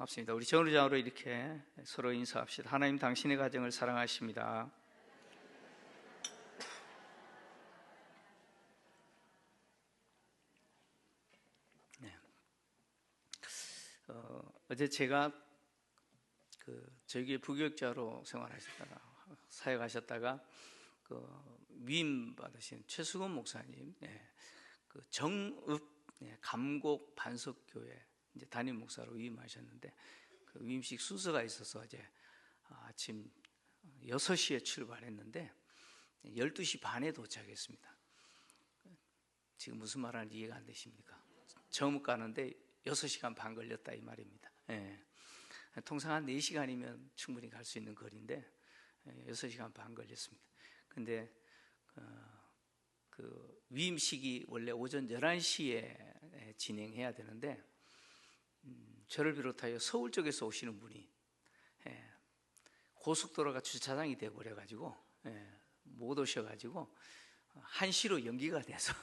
반갑습니다. 우리 전우장으로 이렇게 서로 인사합시다. 하나님 당신의 가정을 사랑하십니다. 네. 어제 제가 저희 교회 부교육자로 생활하셨다가 사역하셨다가 위임 받으신 최수건 목사님, 정읍 감곡 반석교회 이제 담임 목사로 위임하셨는데 그 위임식 순서가 있어서 어제 아침 6시에 출발했는데 12시 반에 도착했습니다. 지금 무슨 말하는지 이해가 안 되십니까? 정읍 가는데 6시간 반 걸렸다 이 말입니다. 통상 한 4시간이면 충분히 갈 수 있는 거리인데 6시간 반 걸렸습니다. 근데 그 위임식이 원래 오전 11시에 진행해야 되는데 저를 비롯하여 서울 쪽에서 오시는 분이 고속도로가 주차장이 되어버려가지고 못 오셔가지고 1시로 연기가 돼서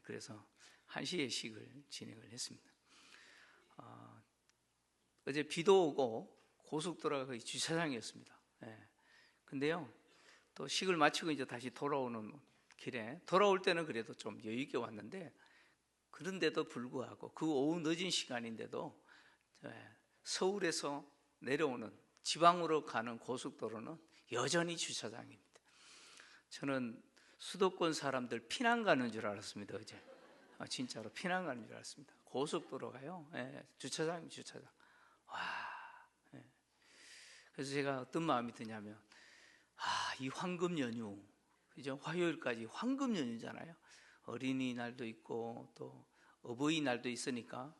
그래서 1시에 식을 진행을 했습니다. 어제 비도 오고 고속도로가 거의 주차장이었습니다. 근데요 또 식을 마치고 이제 다시 돌아오는 길에 돌아올 때는 그래도 좀 여유 있게 왔는데 그런데도 불구하고 그 오후 늦은 시간인데도 서울에서 내려오는 지방으로 가는 고속도로는 여전히 주차장입니다. 저는 수도권 사람들 피난 가는 줄 알았습니다. 어제 진짜로 피난 가는 줄 알았습니다. 고속도로가요 주차장. 그래서 제가 어떤 마음이 드냐면 이 황금 연휴, 그죠? 화요일까지 황금 연휴잖아요. 어린이날도 있고 또 어버이날도 있으니까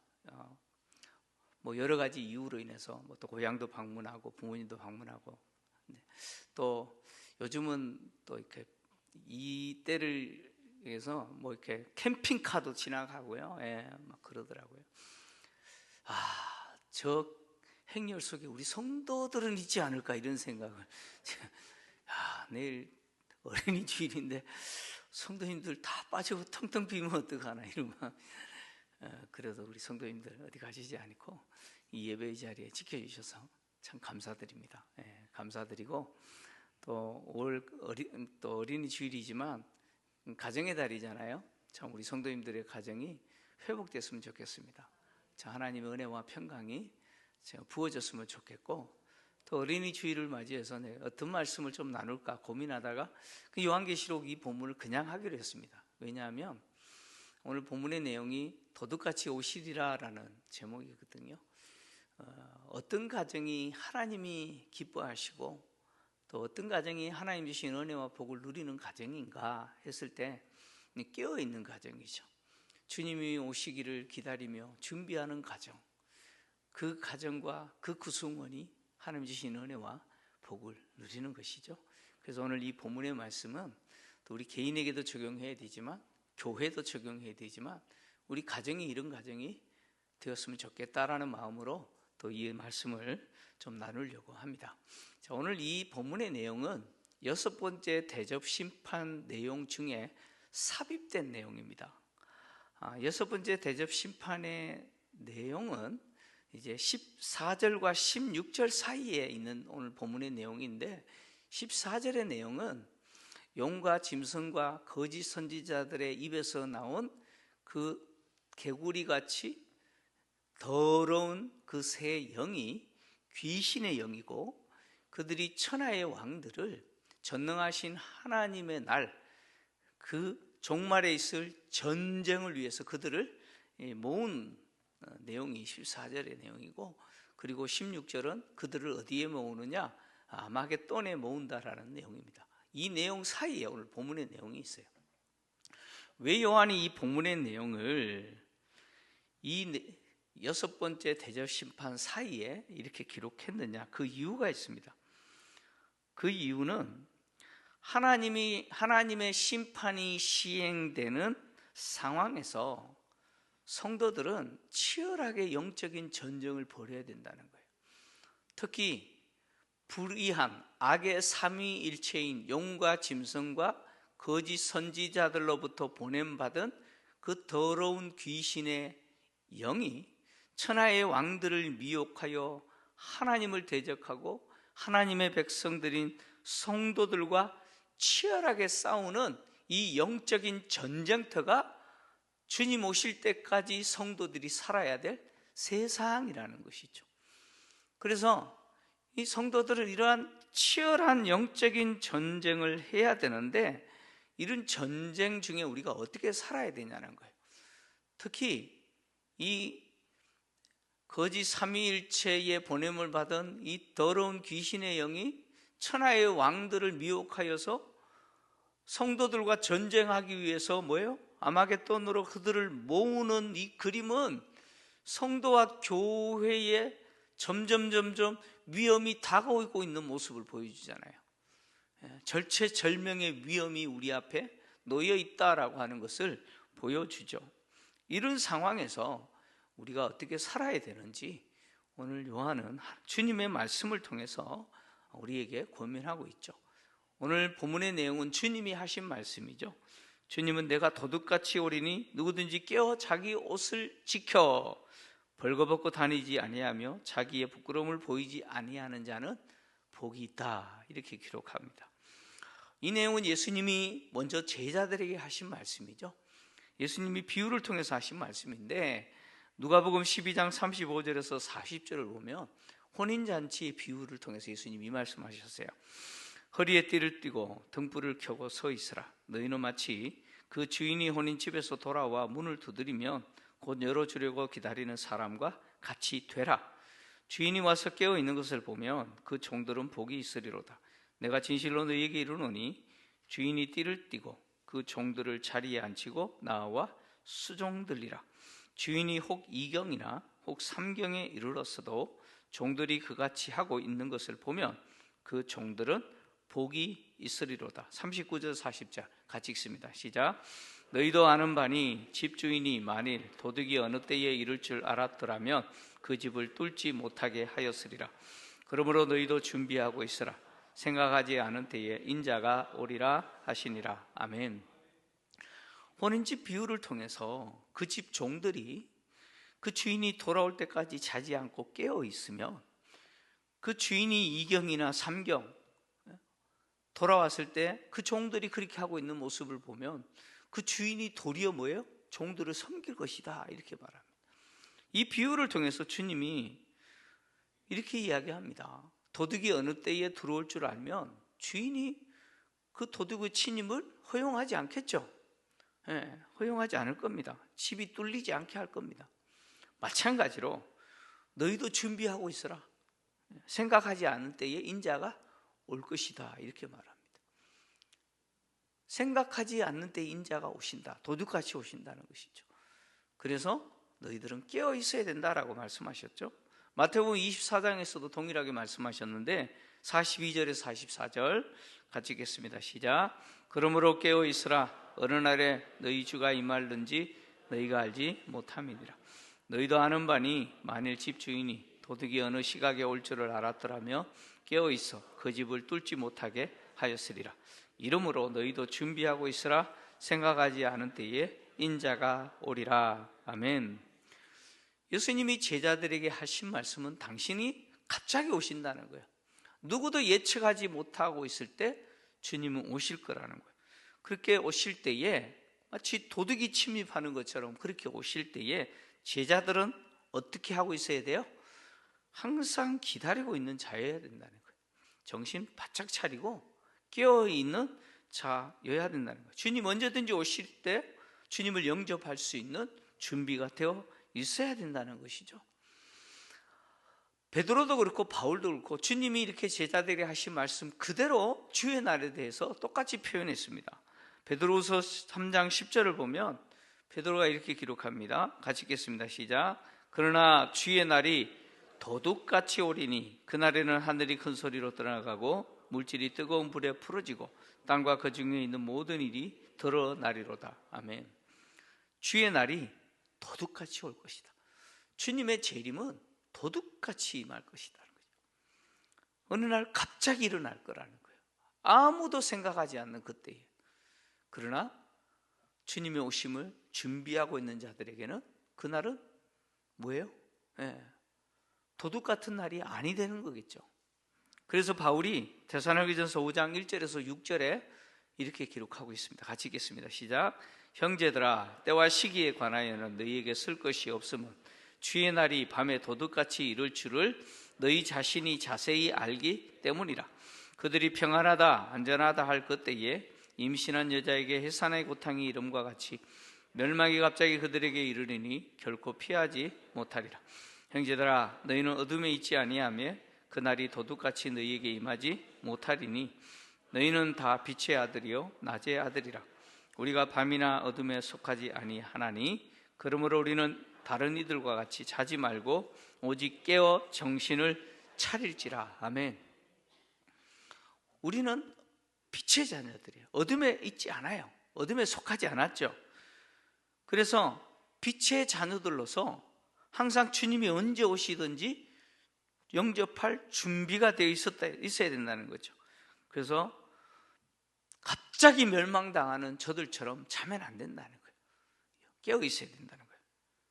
뭐 여러 가지 이유로 인해서 또 고향도 방문하고 부모님도 방문하고 또 요즘은 또 이렇게 이 때를 위해서 뭐 이렇게 캠핑카도 지나가고요. 막 그러더라고요. 저 행렬 속에 우리 성도들은 있지 않을까 이런 생각을 내일 어린이 주일인데 성도님들 다 빠지고 텅텅 비면 어떡하나 이러면 그래도 우리 성도님들 어디 가시지 않고 이 예배의 자리에 지켜주셔서 참 감사드립니다. 감사드리고 또 올 어린이 주일이지만 가정의 달이잖아요. 참 우리 성도님들의 가정이 회복됐으면 좋겠습니다. 자, 하나님의 은혜와 평강이 부어졌으면 좋겠고 또 어린이 주일을 맞이해서 어떤 말씀을 좀 나눌까 고민하다가 그 요한계시록 이 본문을 그냥 하기로 했습니다. 왜냐하면 오늘 본문의 내용이 도둑같이 오시리라 라는 제목이거든요. 어떤 가정이 하나님이 기뻐하시고 또 어떤 가정이 하나님 주신 은혜와 복을 누리는 가정인가 했을 때 깨어있는 가정이죠. 주님이 오시기를 기다리며 준비하는 가정, 그 가정과 그 구성원이 하나님 주신 은혜와 복을 누리는 것이죠. 그래서 오늘 이 본문의 말씀은 또 우리 개인에게도 적용해야 되지만 교회도 적용해야 되지만 우리 가정이 이런 가정이 되었으면 좋겠다라는 마음으로 또 이 말씀을 좀 나누려고 합니다. 자, 오늘 이 본문의 내용은 6번째 대접 심판 내용 중에 삽입된 내용입니다. 6번째 대접 심판의 내용은 이제 14절과 16절 사이에 있는 오늘 본문의 내용인데 14절의 내용은 용과 짐승과 거짓 선지자들의 입에서 나온 그 개구리같이 더러운 그 새 영이 귀신의 영이고 그들이 천하의 왕들을 전능하신 하나님의 날 그 종말에 있을 전쟁을 위해서 그들을 모은 내용이 14절의 내용이고 그리고 16절은 그들을 어디에 모으느냐 아마겟돈에 모은다라는 내용입니다. 이 내용 사이에 오늘 본문의 내용이 있어요. 왜 요한이 이 본문의 내용을 이 6번째 대접 심판 사이에 이렇게 기록했느냐 그 이유가 있습니다. 그 이유는 하나님의 심판이 시행되는 상황에서 성도들은 치열하게 영적인 전쟁을 벌여야 된다는 거예요. 특히 불의한 악의 삼위일체인 용과 짐승과 거짓 선지자들로부터 보냄받은 그 더러운 귀신의 영이 천하의 왕들을 미혹하여 하나님을 대적하고 하나님의 백성들인 성도들과 치열하게 싸우는 이 영적인 전쟁터가 주님 오실 때까지 성도들이 살아야 될 세상이라는 것이죠. 그래서 이 성도들은 이러한 치열한 영적인 전쟁을 해야 되는데, 이런 전쟁 중에 우리가 어떻게 살아야 되냐는 거예요. 특히 이 거짓 삼위일체의 보냄을 받은 이 더러운 귀신의 영이 천하의 왕들을 미혹하여서 성도들과 전쟁하기 위해서 뭐예요? 아마겟돈으로 그들을 모으는 이 그림은 성도와 교회에 점점 위험이 다가오고 있는 모습을 보여주잖아요. 절체절명의 위험이 우리 앞에 놓여 있다라고 하는 것을 보여주죠. 이런 상황에서 우리가 어떻게 살아야 되는지 오늘 요한은 주님의 말씀을 통해서 우리에게 고민하고 있죠. 오늘 본문의 내용은 주님이 하신 말씀이죠. 주님은 내가 도둑같이 오리니 누구든지 깨어 자기 옷을 지켜 벌거벗고 다니지 아니하며 자기의 부끄러움을 보이지 아니하는 자는 복이 있다, 이렇게 기록합니다. 이 내용은 예수님이 먼저 제자들에게 하신 말씀이죠. 예수님이 비유를 통해서 하신 말씀인데, 누가복음 12장 35절에서 40절을 보면 혼인잔치의 비유를 통해서 예수님이 이 말씀하셨어요. 허리에 띠를 띠고 등불을 켜고 서 있으라. 너희는 마치 그 주인이 혼인집에서 돌아와 문을 두드리면 곧 열어주려고 기다리는 사람과 같이 되라. 주인이 와서 깨어 있는 것을 보면 그 종들은 복이 있으리로다. 내가 진실로 너희에게 이르노니 주인이 띠를 띠고 그 종들을 자리에 앉히고 나와 수종들리라. 주인이 혹 2경이나 혹 3경에 이르렀어도 종들이 그같이 하고 있는 것을 보면 그 종들은 복이 있으리로다. 39절 40절 같이 읽습니다. 시작. 너희도 아는 바니 집주인이 만일 도둑이 어느 때에 이를 줄 알았더라면 그 집을 뚫지 못하게 하였으리라. 그러므로 너희도 준비하고 있으라. 생각하지 않은 때에 인자가 오리라 하시니라. 아멘. 혼인집 비유를 통해서 그 집 종들이 그 주인이 돌아올 때까지 자지 않고 깨어 있으면 그 주인이 2경이나 3경 돌아왔을 때 그 종들이 그렇게 하고 있는 모습을 보면 그 주인이 도리어 뭐예요? 종들을 섬길 것이다, 이렇게 말합니다. 이 비유를 통해서 주님이 이렇게 이야기합니다. 도둑이 어느 때에 들어올 줄 알면 주인이 그 도둑의 침입을 허용하지 않겠죠. 허용하지 않을 겁니다. 집이 뚫리지 않게 할 겁니다. 마찬가지로 너희도 준비하고 있어라. 생각하지 않을 때에 인자가 올 것이다, 이렇게 말합니다. 생각하지 않는 때에 인자가 오신다, 도둑같이 오신다는 것이죠. 그래서 너희들은 깨어 있어야 된다라고 말씀하셨죠. 마태복음 24장에서도 동일하게 말씀하셨는데 42절에서 44절 같이 읽겠습니다. 시작. 그러므로 깨어 있으라. 어느 날에 너희 주가 임할는지 너희가 알지 못함이니라. 너희도 아는 바니 만일 집주인이 도둑이 어느 시각에 올 줄을 알았더라며 깨어 있어 그 집을 뚫지 못하게 하였으리라. 이러므로 너희도 준비하고 있으라. 생각하지 않은 때에 인자가 오리라. 아멘. 예수님이 제자들에게 하신 말씀은 당신이 갑자기 오신다는 거예요. 누구도 예측하지 못하고 있을 때 주님은 오실 거라는 거예요. 그렇게 오실 때에 마치 도둑이 침입하는 것처럼 그렇게 오실 때에 제자들은 어떻게 하고 있어야 돼요? 항상 기다리고 있는 자여야 된다는 거예요. 정신 바짝 차리고 깨어있는 자여야 된다는 거예요. 주님 언제든지 오실 때 주님을 영접할 수 있는 준비가 되어 있어야 된다는 것이죠. 베드로도 그렇고 바울도 그렇고 주님이 이렇게 제자들에게 하신 말씀 그대로 주의 날에 대해서 똑같이 표현했습니다. 베드로후서 3장 10절을 보면 베드로가 이렇게 기록합니다. 같이 읽겠습니다. 시작. 그러나 주의 날이 도둑같이 오리니 그날에는 하늘이 큰 소리로 떠나가고 물질이 뜨거운 불에 풀어지고 땅과 그 중에 있는 모든 일이 드러나리로다. 아멘. 주의 날이 도둑같이 올 것이다. 주님의 재림은 도둑같이 임할 것이다. 어느 날 갑자기 일어날 거라는 거예요. 아무도 생각하지 않는 그때에. 그러나 주님의 오심을 준비하고 있는 자들에게는 그날은 뭐예요? 도둑 같은 날이 아니 되는 거겠죠. 그래서 바울이 데살로니가전서 5장 1절에서 6절에 이렇게 기록하고 있습니다. 같이 읽겠습니다. 시작. 형제들아, 때와 시기에 관하여는 너희에게 쓸 것이 없으면 주의 날이 밤에 도둑같이 이를 줄을 너희 자신이 자세히 알기 때문이라. 그들이 평안하다 안전하다 할 그때에 임신한 여자에게 해산의 고통이 이름과 같이 멸망이 갑자기 그들에게 이르리니 결코 피하지 못하리라. 형제들아, 너희는 어둠에 있지 아니하며 그날이 도둑같이 너희에게 임하지 못하리니 너희는 다 빛의 아들이요 낮의 아들이라. 우리가 밤이나 어둠에 속하지 아니하나니 그러므로 우리는 다른 이들과 같이 자지 말고 오직 깨어 정신을 차릴지라. 아멘. 우리는 빛의 자녀들이에요. 어둠에 있지 않아요. 어둠에 속하지 않았죠. 그래서 빛의 자녀들로서 항상 주님이 언제 오시든지 영접할 준비가 되어 있어야 된다는 거죠. 그래서 갑자기 멸망당하는 저들처럼 자면 안 된다는 거예요. 깨어 있어야 된다는 거예요.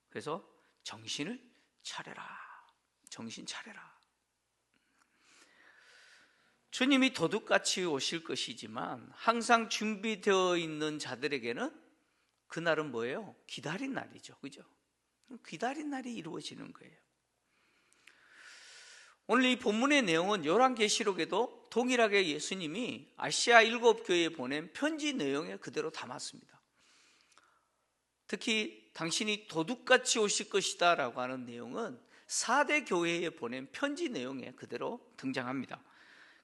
그래서 정신을 차려라. 정신 차려라. 주님이 도둑같이 오실 것이지만 항상 준비되어 있는 자들에게는 그날은 뭐예요? 기다린 날이죠. 그죠? 기다린 날이 이루어지는 거예요. 오늘 이 본문의 내용은 요한계시록에도 동일하게 예수님이 아시아 7교회에 보낸 편지 내용에 그대로 담았습니다. 특히 당신이 도둑같이 오실 것이다 라고 하는 내용은 4대 교회에 보낸 편지 내용에 그대로 등장합니다.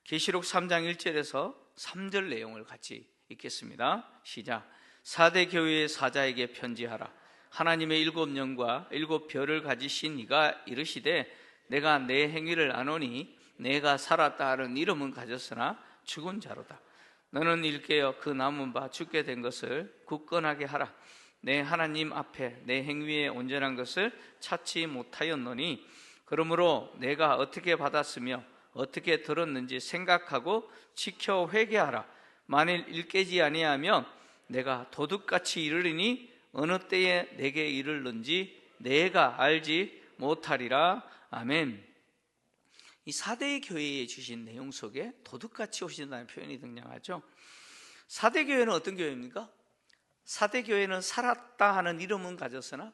계시록 3장 1절에서 3절 내용을 같이 읽겠습니다. 시작. 4대 교회의 사자에게 편지하라. 하나님의 7영과 7별을 가지신 이가 이르시되 내가 내 행위를 아노니 내가 살았다 하는 이름은 가졌으나 죽은 자로다. 너는 일깨어 그 남은 바 죽게 된 것을 굳건하게 하라. 내 하나님 앞에 내 행위에 온전한 것을 찾지 못하였노니 그러므로 내가 어떻게 받았으며 어떻게 들었는지 생각하고 지켜 회개하라. 만일 일깨지 아니하면 내가 도둑같이 이르리니 어느 때에 내게 이르는지 내가 알지 못하리라. 아멘. 이 4대 교회에 주신 내용 속에 도둑같이 오신다는 표현이 등장하죠. 4대 교회는 어떤 교회입니까? 4대 교회는 살았다 하는 이름은 가졌으나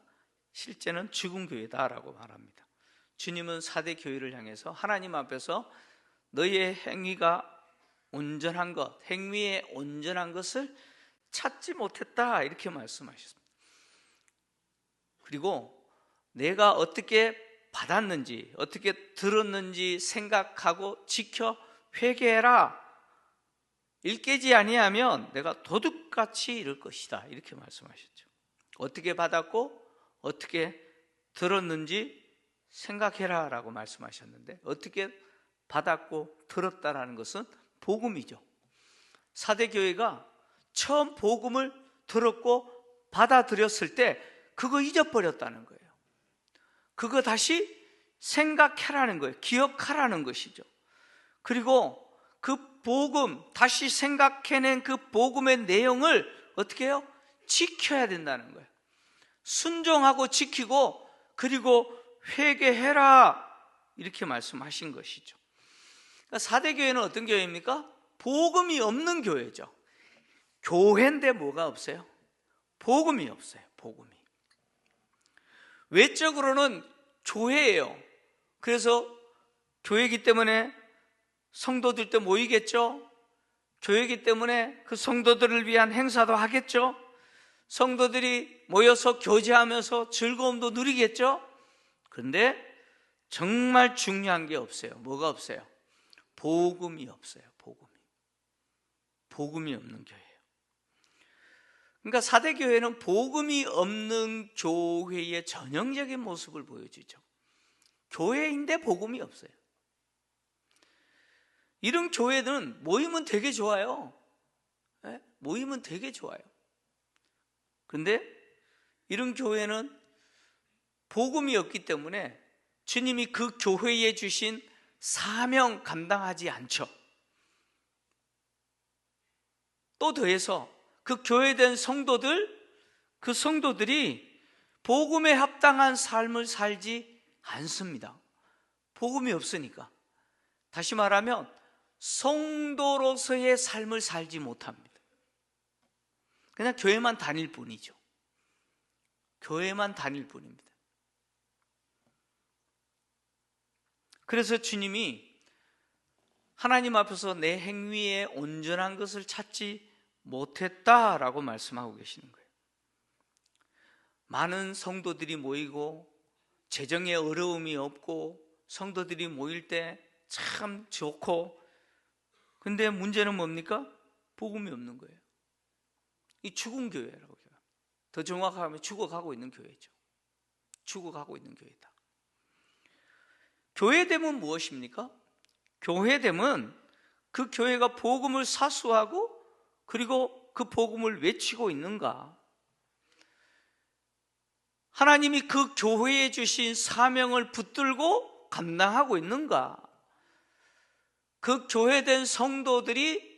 실제는 죽은 교회다라고 말합니다. 주님은 4대 교회를 향해서 하나님 앞에서 너희의 행위가 온전한 것, 행위에 온전한 것을 찾지 못했다 이렇게 말씀하셨습니다. 그리고 내가 어떻게 받았는지 어떻게 들었는지 생각하고 지켜 회개해라. 일깨지 아니하면 내가 도둑같이 이를 것이다 이렇게 말씀하셨죠. 어떻게 받았고 어떻게 들었는지 생각해라 라고 말씀하셨는데 어떻게 받았고 들었다라는 것은 복음이죠. 4대 교회가 처음 복음을 들었고 받아들였을 때 그거 잊어버렸다는 거예요. 그거 다시 생각해라는 거예요. 기억하라는 것이죠. 그리고 그 복음, 다시 생각해낸 그 복음의 내용을 어떻게 해요? 지켜야 된다는 거예요. 순종하고 지키고 그리고 회개해라 이렇게 말씀하신 것이죠. 그러니까 4대 교회는 어떤 교회입니까? 복음이 없는 교회죠. 교회인데 뭐가 없어요? 복음이 없어요. 복음이. 외적으로는 교회예요. 그래서 교회이기 때문에 성도들 때 모이겠죠. 교회이기 때문에 그 성도들을 위한 행사도 하겠죠. 성도들이 모여서 교제하면서 즐거움도 누리겠죠. 그런데 정말 중요한 게 없어요. 뭐가 없어요? 복음이 없어요. 복음이 없는 교회예요. 그러니까 4대 교회는 복음이 없는 교회의 전형적인 모습을 보여주죠. 교회인데 복음이 없어요. 이런 교회는 모이면 되게 좋아요. 모이면 되게 좋아요. 그런데 이런 교회는 복음이 없기 때문에 주님이 그 교회에 주신 사명 감당하지 않죠. 또 더해서 그 교회된 성도들이 복음에 합당한 삶을 살지 않습니다. 복음이 없으니까. 다시 말하면 성도로서의 삶을 살지 못합니다. 그냥 교회만 다닐 뿐이죠. 교회만 다닐 뿐입니다. 그래서 주님이 하나님 앞에서 내 행위에 온전한 것을 찾지 못했다라고 말씀하고 계시는 거예요. 많은 성도들이 모이고 재정에 어려움이 없고 성도들이 모일 때 참 좋고, 근데 문제는 뭡니까? 복음이 없는 거예요. 이 죽은 교회라고 해요. 더 정확하면 죽어가고 있는 교회죠. 죽어가고 있는 교회다. 교회됨은 무엇입니까? 교회됨은 그 교회가 복음을 사수하고 그리고 그 복음을 외치고 있는가, 하나님이 그 교회에 주신 사명을 붙들고 감당하고 있는가, 그 교회된 성도들이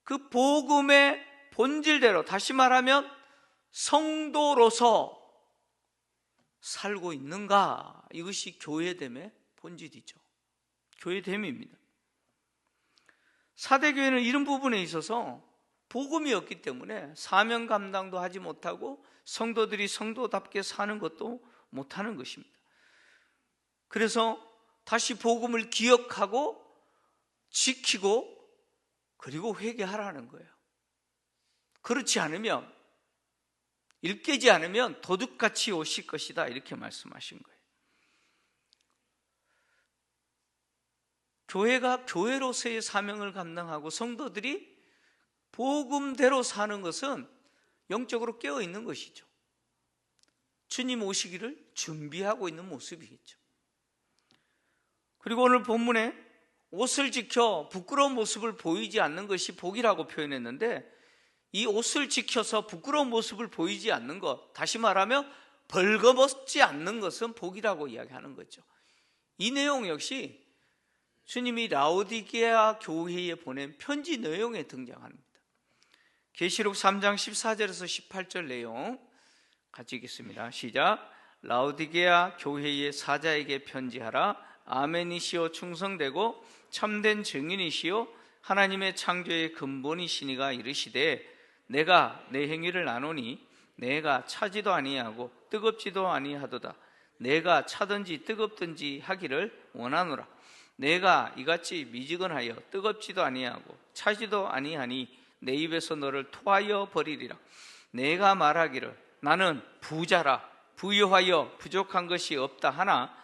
그 복음의 본질대로, 다시 말하면 성도로서 살고 있는가, 이것이 교회됨의 본질이죠. 교회됨입니다. 사대교회는 이런 부분에 있어서 복음이 없기 때문에 사명 감당도 하지 못하고 성도들이 성도답게 사는 것도 못하는 것입니다. 그래서 다시 복음을 기억하고 지키고 그리고 회개하라는 거예요. 그렇지 않으면, 일깨지 않으면 도둑같이 오실 것이다, 이렇게 말씀하신 거예요. 교회가 교회로서의 사명을 감당하고 성도들이 복음대로 사는 것은 영적으로 깨어 있는 것이죠. 주님 오시기를 준비하고 있는 모습이겠죠. 그리고 오늘 본문에 옷을 지켜 부끄러운 모습을 보이지 않는 것이 복이라고 표현했는데, 이 옷을 지켜서 부끄러운 모습을 보이지 않는 것, 다시 말하면 벌거벗지 않는 것은 복이라고 이야기하는 거죠. 이 내용 역시 주님이 라오디게아 교회에 보낸 편지 내용에 등장합니다. 계시록 3장 14절에서 18절 내용 같이 읽겠습니다. 시작. 라오디게아 교회의 사자에게 편지하라. 아멘이시오, 충성되고 참된 증인이시오, 하나님의 창조의 근본이시니가 이르시되, 내가 내 행위를 아노니 내가 차지도 아니하고 뜨겁지도 아니하도다. 내가 차든지 뜨겁든지 하기를 원하노라. 내가 이같이 미지근하여 뜨겁지도 아니하고 차지도 아니하니 내 입에서 너를 토하여 버리리라. 내가 말하기를 나는 부자라, 부유하여 부족한 것이 없다 하나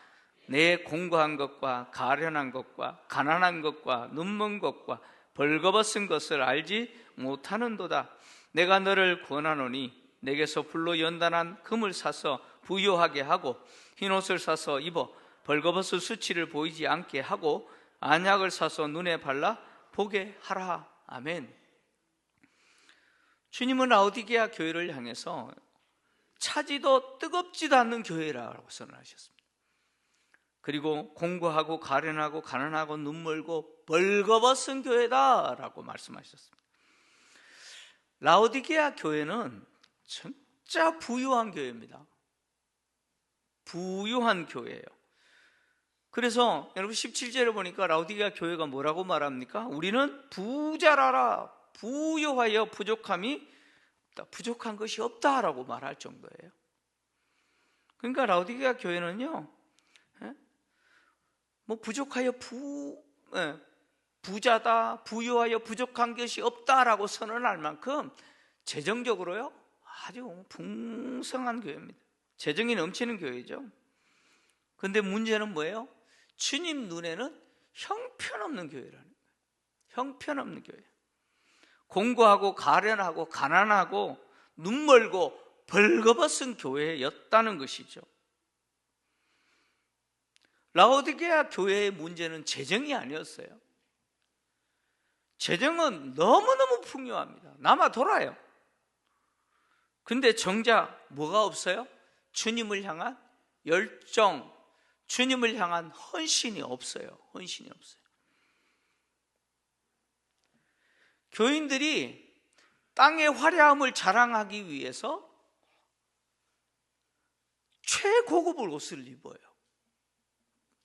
내 공고한 것과 가련한 것과 가난한 것과 눈먼 것과 벌거벗은 것을 알지 못하는도다. 내가 너를 권하노니 내게서 불로 연단한 금을 사서 부유하게 하고 흰옷을 사서 입어 벌거벗은 수치를 보이지 않게 하고 안약을 사서 눈에 발라 보게 하라. 아멘. 주님은 라오디게아 교회를 향해서 차지도 뜨겁지도 않는 교회라고 선언하셨습니다. 그리고 공고하고 가련하고 가난하고 눈멀고 벌거벗은 교회다라고 말씀하셨습니다. 라오디게아 교회는 진짜 부유한 교회입니다. 부유한 교회예요. 그래서 여러분 17절에 보니까 라오디게아 교회가 뭐라고 말합니까? 우리는 부자라라, 부유하여 부족함이 없다, 부족한 것이 없다라고 말할 정도예요. 그러니까 라오디게아 교회는요, 뭐 부족하여 부자다, 부유하여 부족한 것이 없다라고 선언할 만큼 재정적으로요 아주 풍성한 교회입니다. 재정이 넘치는 교회죠. 그런데 문제는 뭐예요? 주님 눈에는 형편없는 교회라는 거예요. 형편없는 교회. 공고하고 가련하고 가난하고 눈멀고 벌거벗은 교회였다는 것이죠. 라오디게아 교회의 문제는 재정이 아니었어요. 재정은 너무너무 풍요합니다. 남아 돌아요. 근데 정작 뭐가 없어요? 주님을 향한 열정, 주님을 향한 헌신이 없어요. 헌신이 없어요. 교인들이 땅의 화려함을 자랑하기 위해서 최고급 옷을 입어요.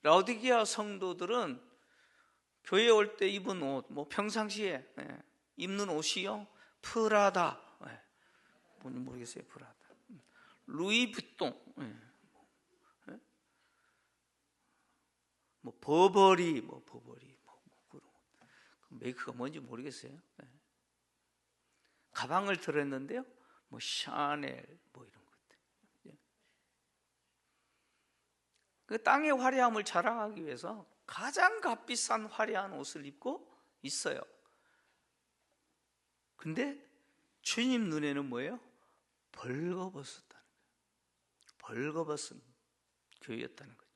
라오디게아 성도들은 교회에 올 때 입은 옷, 평상시에 입는 옷이요, 프라다, 뭔지 모르겠어요. 프라다, 루이비통, 버버리, 그런 메이크가 뭔지 모르겠어요. 가방을 들었는데요, 샤넬, 이런 것들. 그 땅의 화려함을 자랑하기 위해서 가장 값비싼 화려한 옷을 입고 있어요. 근데 주님 눈에는 뭐예요? 벌거벗었다는 거예요. 벌거벗은 교회였다는 거죠.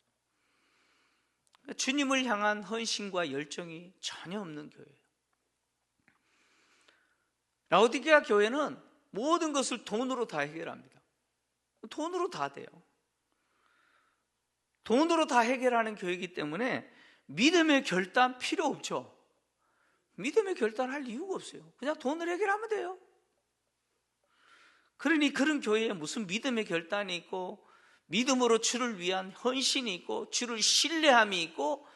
주님을 향한 헌신과 열정이 전혀 없는 교회예요. 라오디게아 교회는 모든 것을 돈으로 다 해결합니다. 돈으로 다 돼요. 돈으로 다 해결하는 교회이기 때문에 믿음의 결단 필요 없죠. 믿음의 결단할 이유가 없어요. 그냥 돈을 해결하면 돼요. 그러니 그런 교회에 무슨 믿음의 결단이 있고, 믿음으로 주를 위한 헌신이 있고, 주를 신뢰함이 있고,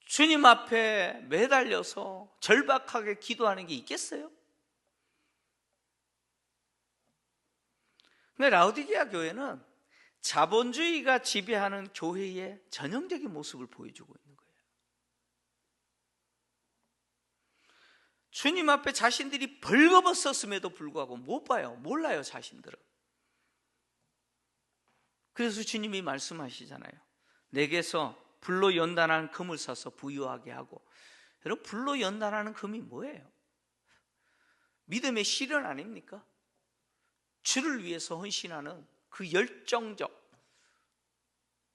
주님 앞에 매달려서 절박하게 기도하는 게 있겠어요? 근데 라오디게아 교회는 자본주의가 지배하는 교회의 전형적인 모습을 보여주고 있는 거예요. 주님 앞에 자신들이 벌거벗었음에도 불구하고 못 봐요. 몰라요, 자신들은. 그래서 주님이 말씀하시잖아요. 내게서 불로 연단한 금을 사서 부유하게 하고. 여러분, 불로 연단하는 금이 뭐예요? 믿음의 실현 아닙니까? 주를 위해서 헌신하는 그 열정적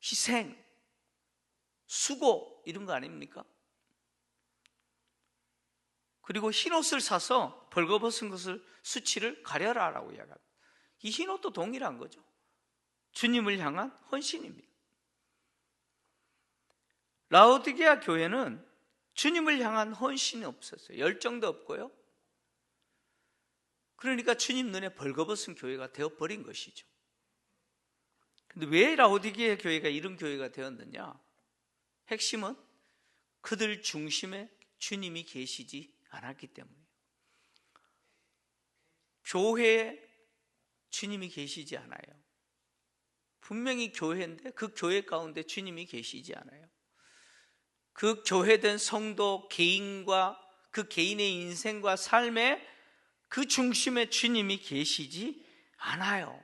희생, 수고, 이런 거 아닙니까? 그리고 흰옷을 사서 벌거벗은 것을 수치를 가려라 라고 이야기합니다. 이 흰옷도 동일한 거죠. 주님을 향한 헌신입니다. 라오디게아 교회는 주님을 향한 헌신이 없었어요. 열정도 없고요. 그러니까 주님 눈에 벌거벗은 교회가 되어버린 것이죠. 근데 왜 라오디게아 교회가 이런 교회가 되었느냐? 핵심은 그들 중심에 주님이 계시지 않았기 때문이에요. 교회에 주님이 계시지 않아요. 분명히 교회인데 그 교회 가운데 주님이 계시지 않아요. 그 교회된 성도 개인과 그 개인의 인생과 삶에 그 중심에 주님이 계시지 않아요.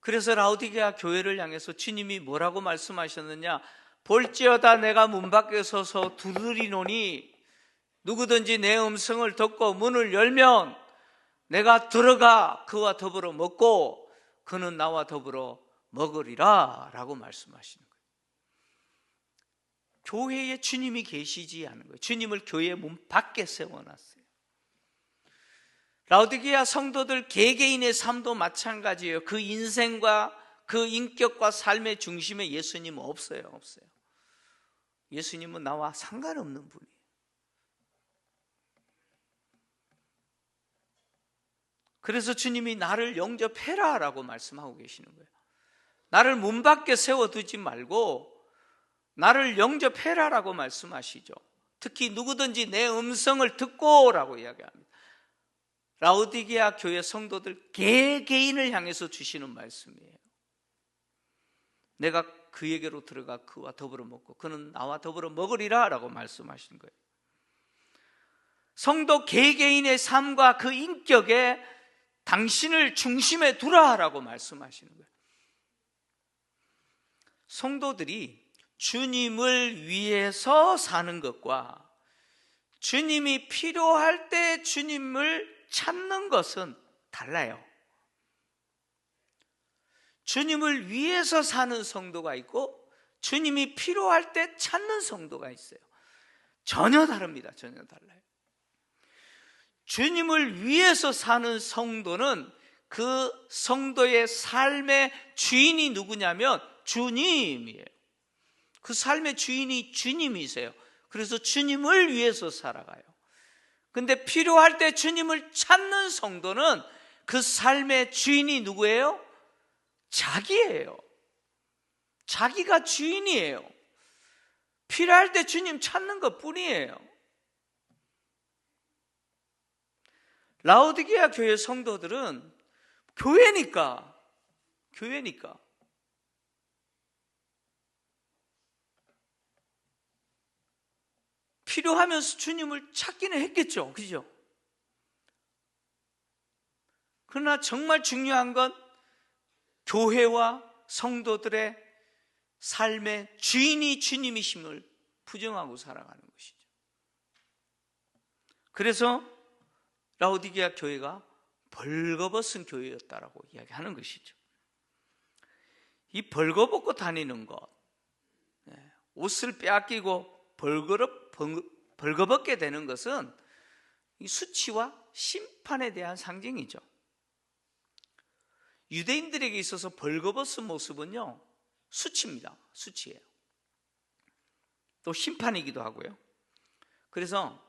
그래서 라오디게아 교회를 향해서 주님이 뭐라고 말씀하셨느냐? 볼지어다 내가 문 밖에 서서 두드리노니 누구든지 내 음성을 듣고 문을 열면 내가 들어가 그와 더불어 먹고 그는 나와 더불어 먹으리라 라고 말씀하시는 거예요. 교회에 주님이 계시지 않은 거예요. 주님을 교회 문 밖에 세워놨어요. 라오디게아 성도들 개개인의 삶도 마찬가지예요. 그 인생과 그 인격과 삶의 중심에 예수님은 없어요. 예수님은 나와 상관없는 분이에요. 그래서 주님이 나를 영접해라 라고 말씀하고 계시는 거예요. 나를 문 밖에 세워두지 말고 나를 영접해라 라고 말씀하시죠. 특히 누구든지 내 음성을 듣고 라고 이야기합니다. 라오디게아 교회 성도들 개개인을 향해서 주시는 말씀이에요. 내가 그에게로 들어가 그와 더불어 먹고 그는 나와 더불어 먹으리라 라고 말씀하시는 거예요. 성도 개개인의 삶과 그 인격에 당신을 중심에 두라 라고 말씀하시는 거예요. 성도들이 주님을 위해서 사는 것과 주님이 필요할 때 주님을 찾는 것은 달라요. 주님을 위해서 사는 성도가 있고 주님이 필요할 때 찾는 성도가 있어요. 전혀 다릅니다. 전혀 달라요. 주님을 위해서 사는 성도는 그 성도의 삶의 주인이 누구냐면 주님이에요. 그 삶의 주인이 주님이세요. 그래서 주님을 위해서 살아가요. 근데 필요할 때 주님을 찾는 성도는 그 삶의 주인이 누구예요? 자기예요. 자기가 주인이에요. 필요할 때 주님 찾는 것 뿐이에요. 라오디게아 교회 성도들은 교회니까 필요하면서 주님을 찾기는 했겠죠. 그죠? 그러나 정말 중요한 건 교회와 성도들의 삶의 주인이 주님이심을 부정하고 살아가는 것이죠. 그래서 라오디게아 교회가 벌거벗은 교회였다라고 이야기하는 것이죠. 이 벌거벗고 다니는 것, 옷을 빼앗기고 벌거벗게 되는 것은 이 수치와 심판에 대한 상징이죠. 유대인들에게 있어서 벌거벗은 모습은요, 수치입니다. 수치예요. 또 심판이기도 하고요. 그래서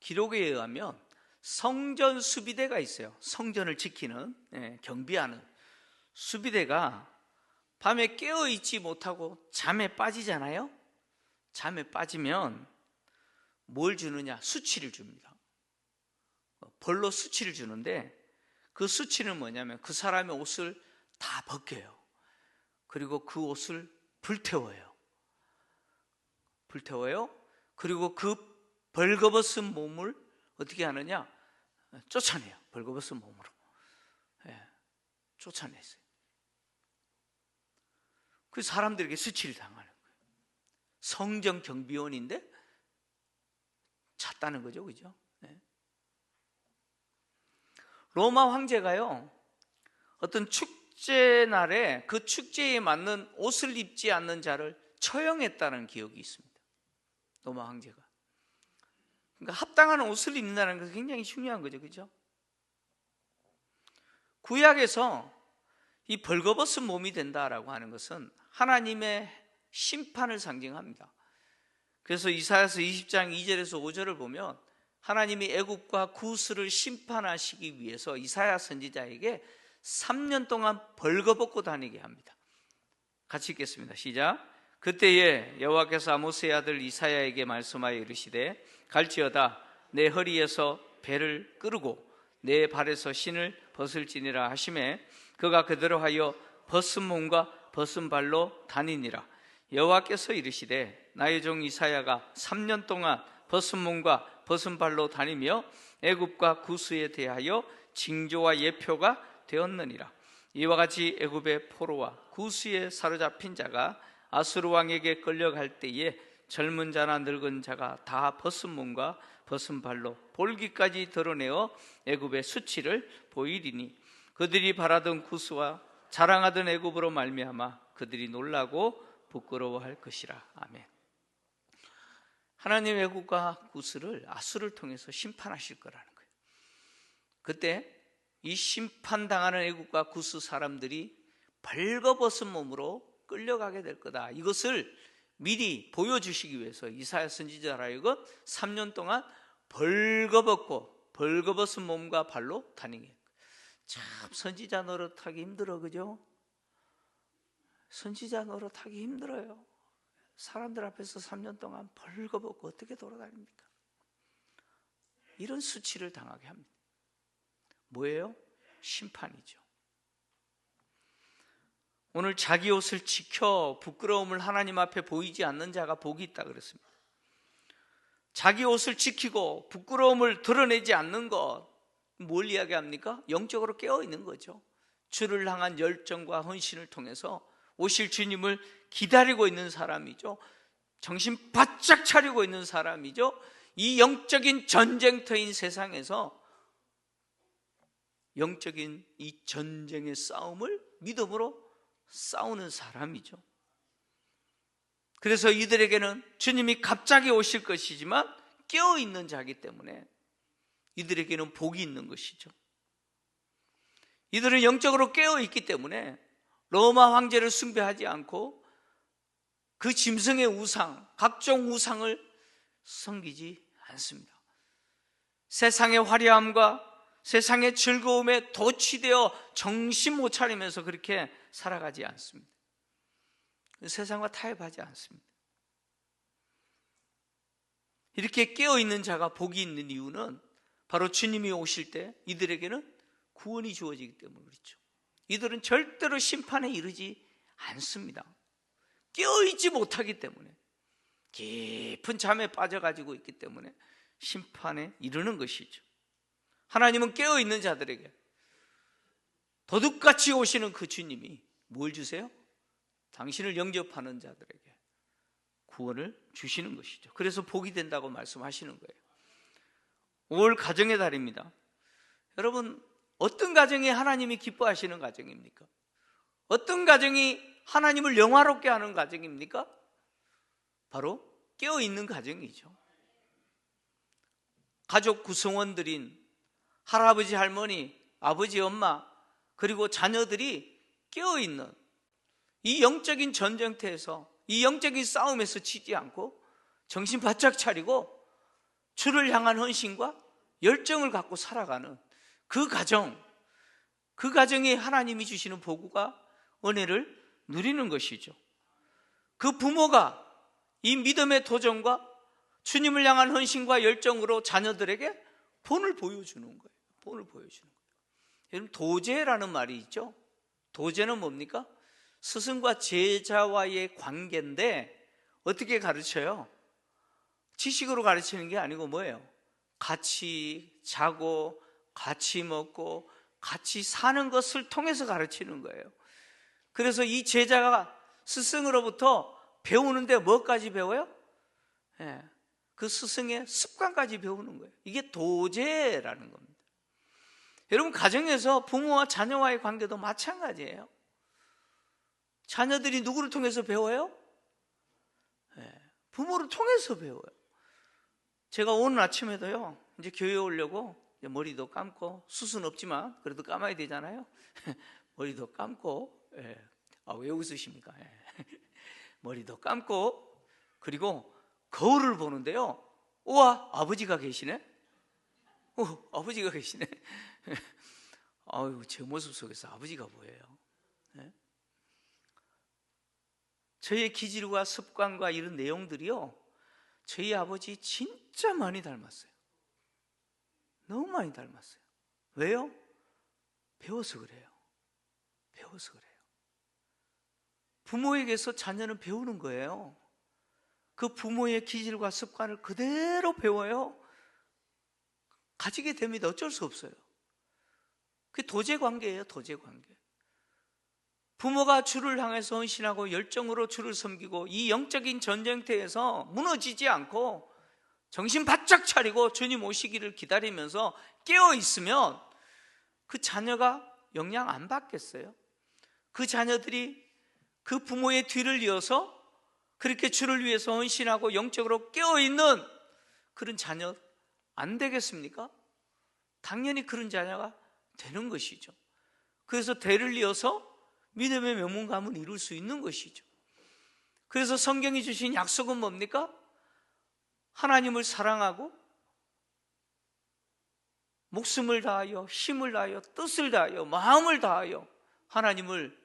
기록에 의하면 성전 수비대가 있어요. 성전을 지키는, 경비하는 수비대가 밤에 깨어있지 못하고 잠에 빠지잖아요. 잠에 빠지면 뭘 주느냐? 수치를 줍니다. 벌로 수치를 주는데, 그 수치는 뭐냐면 그 사람의 옷을 다 벗겨요. 그리고 그 옷을 불태워요. 그리고 그 벌거벗은 몸을 어떻게 하느냐? 쫓아내요. 벌거벗은 몸으로 쫓아냈어요. 그 사람들에게 수치를 당하는 거예요. 성전 경비원인데 찼다는 거죠. 그죠? 로마 황제가요, 어떤 축제 날에 그 축제에 맞는 옷을 입지 않는 자를 처형했다는 기억이 있습니다. 로마 황제가. 그러니까 합당한 옷을 입는다는 것은 굉장히 중요한 거죠. 그죠? 구약에서 이 벌거벗은 몸이 된다라고 하는 것은 하나님의 심판을 상징합니다. 그래서 이사야서 20장 2절에서 5절을 보면 하나님이 애굽과 구스를 심판하시기 위해서 이사야 선지자에게 3년 동안 벌거벗고 다니게 합니다. 같이 읽겠습니다. 시작. 그때에 여호와께서 아모스의 아들 이사야에게 말씀하여 이르시되 갈지어다 내 허리에서 배를 끄르고 내 발에서 신을 벗을지니라 하시매 그가 그대로 하여 벗은 몸과 벗은 발로 다니니라. 여호와께서 이르시되 나의 종 이사야가 3년 동안 벗은 몸과 벗은 발로 다니며 애굽과 구스에 대하여 징조와 예표가 되었느니라. 이와 같이 애굽의 포로와 구스에 사로잡힌 자가 아수르 왕에게 끌려갈 때에 젊은 자나 늙은 자가 다 벗은 몸과 벗은 발로 볼기까지 드러내어 애굽의 수치를 보이리니 그들이 바라던 구스와 자랑하던 애굽으로 말미암아 그들이 놀라고 부끄러워할 것이라. 아멘. 하나님 애굽과 구스를 아수르를 통해서 심판하실 거라는 거예요. 그때 이 심판당하는 애굽과 구스 사람들이 벌거벗은 몸으로 끌려가게 될 거다. 이것을 미리 보여주시기 위해서 이사야 선지자라 하여금 3년 동안 벌거벗은 몸과 발로 다니게 했어요. 참 선지자 노릇하기 힘들어, 그죠? 선지자 노릇하기 힘들어요. 사람들 앞에서 3년 동안 벌거벗고 어떻게 돌아다닙니까? 이런 수치를 당하게 합니다. 뭐예요? 심판이죠. 오늘 자기 옷을 지켜 부끄러움을 하나님 앞에 보이지 않는 자가 복이 있다 그랬습니다. 자기 옷을 지키고 부끄러움을 드러내지 않는 것, 뭘 이야기합니까? 영적으로 깨어있는 거죠. 주를 향한 열정과 헌신을 통해서 오실 주님을 기다리고 있는 사람이죠. 정신 바짝 차리고 있는 사람이죠. 이 영적인 전쟁터인 세상에서 영적인 이 전쟁의 싸움을 믿음으로 싸우는 사람이죠. 그래서 이들에게는 주님이 갑자기 오실 것이지만 깨어있는 자이기 때문에 이들에게는 복이 있는 것이죠. 이들은 영적으로 깨어있기 때문에 로마 황제를 숭배하지 않고 그 짐승의 우상, 각종 우상을 섬기지 않습니다. 세상의 화려함과 세상의 즐거움에 도취되어 정신 못 차리면서 그렇게 살아가지 않습니다. 세상과 타협하지 않습니다. 이렇게 깨어있는 자가 복이 있는 이유는 바로 주님이 오실 때 이들에게는 구원이 주어지기 때문에 그렇죠. 이들은 절대로 심판에 이르지 않습니다. 깨어있지 못하기 때문에, 깊은 잠에 빠져가지고 있기 때문에 심판에 이르는 것이죠. 하나님은 깨어있는 자들에게, 도둑같이 오시는 그 주님이 뭘 주세요? 당신을 영접하는 자들에게 구원을 주시는 것이죠. 그래서 복이 된다고 말씀하시는 거예요. 5월 가정의 달입니다. 여러분, 어떤 가정이 하나님이 기뻐하시는 가정입니까? 어떤 가정이 하나님을 영화롭게 하는 가정입니까? 바로 깨어있는 가정이죠. 가족 구성원들인 할아버지, 할머니, 아버지, 엄마, 그리고 자녀들이 깨어있는 이 영적인 전쟁터에서, 이 영적인 싸움에서 지지 않고 정신 바짝 차리고 주를 향한 헌신과 열정을 갖고 살아가는 그 가정, 그 가정에 하나님이 주시는 복과 은혜를 누리는 것이죠. 그 부모가 이 믿음의 도전과 주님을 향한 헌신과 열정으로 자녀들에게 본을 보여주는 거예요. 본을 보여주는 거예요. 여러분, 도제라는 말이 있죠. 도제는 뭡니까? 스승과 제자와의 관계인데 어떻게 가르쳐요? 지식으로 가르치는 게 아니고 뭐예요? 같이 자고 같이 먹고 같이 사는 것을 통해서 가르치는 거예요. 그래서 이 제자가 스승으로부터 배우는데 뭐까지 배워요? 그 스승의 습관까지 배우는 거예요. 이게 도제라는 겁니다. 여러분, 가정에서 부모와 자녀와의 관계도 마찬가지예요. 자녀들이 누구를 통해서 배워요? 부모를 통해서 배워요. 제가 오늘 아침에도요, 이제 교회에 오려고 머리도 감고, 숱은 없지만 그래도 감아야 되잖아요. 머리도 감고, 왜 웃으십니까? 머리도 감고, 그리고 거울을 보는데요, 우와, 아버지가 계시네? 아버지가 계시네. 아유, 제 모습 속에서 아버지가 보여요. 저의 기질과 습관과 이런 내용들이요, 저희 아버지 진짜 많이 닮았어요. 너무 많이 닮았어요. 왜요? 배워서 그래요. 배워서 그래요. 부모에게서 자녀는 배우는 거예요. 그 부모의 기질과 습관을 그대로 배워요. 가지게 됩니다. 어쩔 수 없어요. 그게 도제관계예요. 도제관계. 부모가 주를 향해서 헌신하고 열정으로 주를 섬기고 이 영적인 전쟁터에서 무너지지 않고 정신 바짝 차리고 주님 오시기를 기다리면서 깨어있으면 그 자녀가 영향 안 받겠어요? 그 자녀들이 그 부모의 뒤를 이어서 그렇게 주를 위해서 헌신하고 영적으로 깨어있는 그런 자녀 안 되겠습니까? 당연히 그런 자녀가 되는 것이죠. 그래서 대를 이어서 믿음의 명문가문을 이룰 수 있는 것이죠. 그래서 성경이 주신 약속은 뭡니까? 하나님을 사랑하고 목숨을 다하여 힘을 다하여 뜻을 다하여 마음을 다하여 하나님을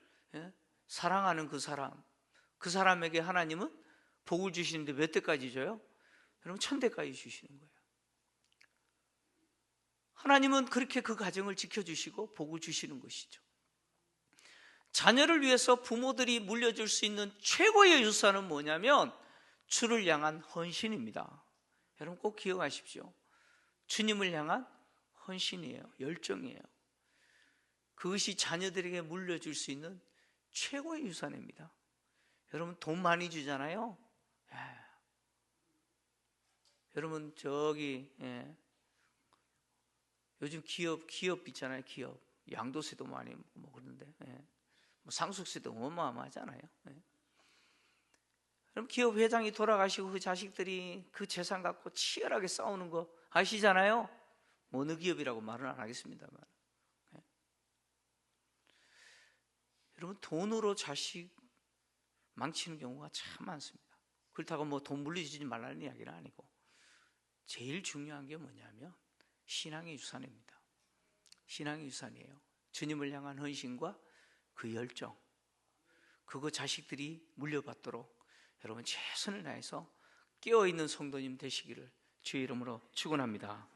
사랑하는 그 사람에게 하나님은 복을 주시는데 몇 대까지 줘요? 여러분, 1000대까지 주시는 거예요. 하나님은 그렇게 그 가정을 지켜주시고 복을 주시는 것이죠. 자녀를 위해서 부모들이 물려줄 수 있는 최고의 유산은 뭐냐면 주를 향한 헌신입니다. 여러분, 꼭 기억하십시오. 주님을 향한 헌신이에요. 열정이에요. 그것이 자녀들에게 물려줄 수 있는 최고의 유산입니다. 여러분, 돈 많이 주잖아요. 여러분, 요즘 기업 있잖아요. 기업 양도세도 많이 뭐 그러는데, 뭐 상속세도 어마어마하잖아요. 그럼 기업 회장이 돌아가시고 그 자식들이 그 재산 갖고 치열하게 싸우는 거 아시잖아요. 뭐 어느 기업이라고 말은 안 하겠습니다만, 여러분, 돈으로 자식 망치는 경우가 참 많습니다. 그렇다고 뭐 돈 물려주지 말라는 이야기는 아니고, 제일 중요한 게 뭐냐면 신앙의 유산입니다. 신앙의 유산이에요. 주님을 향한 헌신과 그 열정, 그거 자식들이 물려받도록 여러분 최선을 다해서 깨어있는 성도님 되시기를 주의 이름으로 축원합니다.